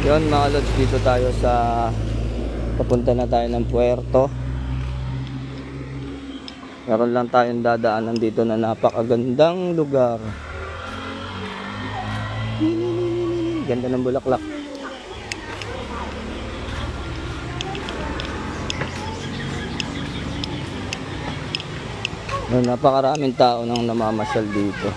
Yun mga lods, dito tayo sa papunta na tayo ng puerto. Meron lang tayong dadaanan dito na napakagandang lugar. Ganda ng bulaklak. Napakaraming tao nang namamasyal dito.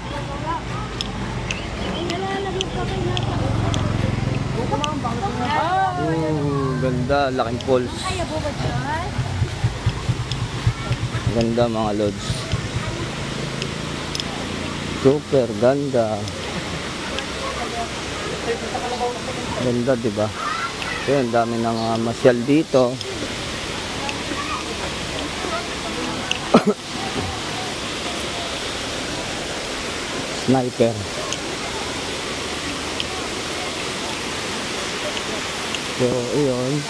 Ganda, laking falls. Ganda mga lods. Super ganda. Ganda, di ba? Ayun, dami nang masyal dito. Sniper. So, ayun.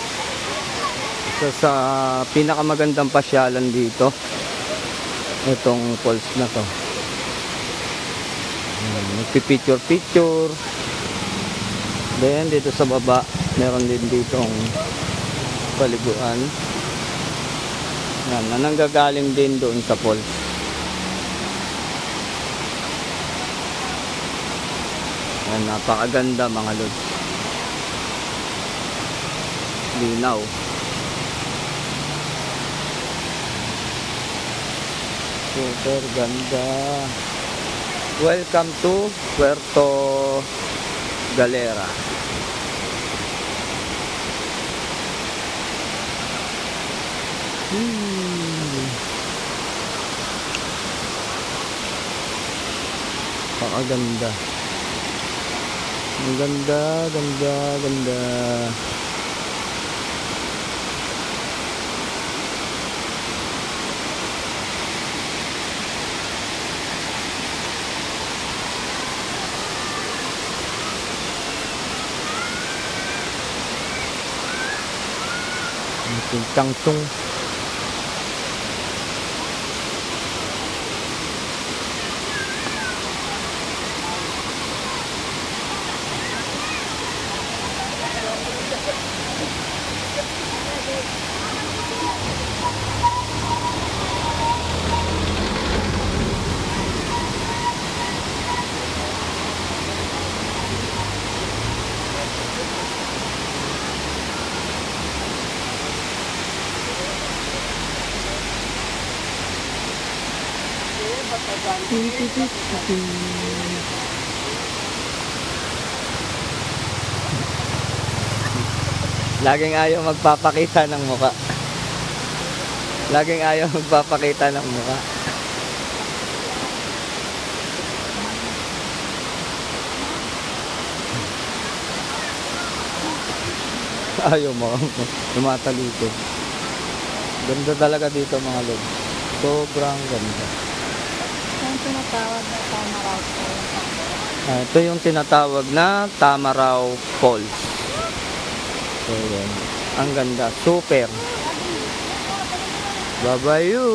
Isa sa pinakamagandang pasyalan dito. Itong falls na to. Nagpipicture-picture. Then, dito sa baba, meron din ditong paliguan. Yan, na nanggagaling din doon sa falls. Yan, napakaganda mga lods. Linaw. Super ganda. Welcome to Puerto Galera. Napakaganda. Ang ganda, ganda, ganda. Tangsung. Laging ayaw magpapakita ng muka. Laging ayaw magpapakita ng muka. Ayaw mo. Tumatalito. Ganda talaga dito mga lods. Sobrang ganda. Yung tinatawag na Tamaraw Falls. Ito yung tinatawag na Tamaraw Falls. So, yan. Ang ganda. Super. Bye-bye you.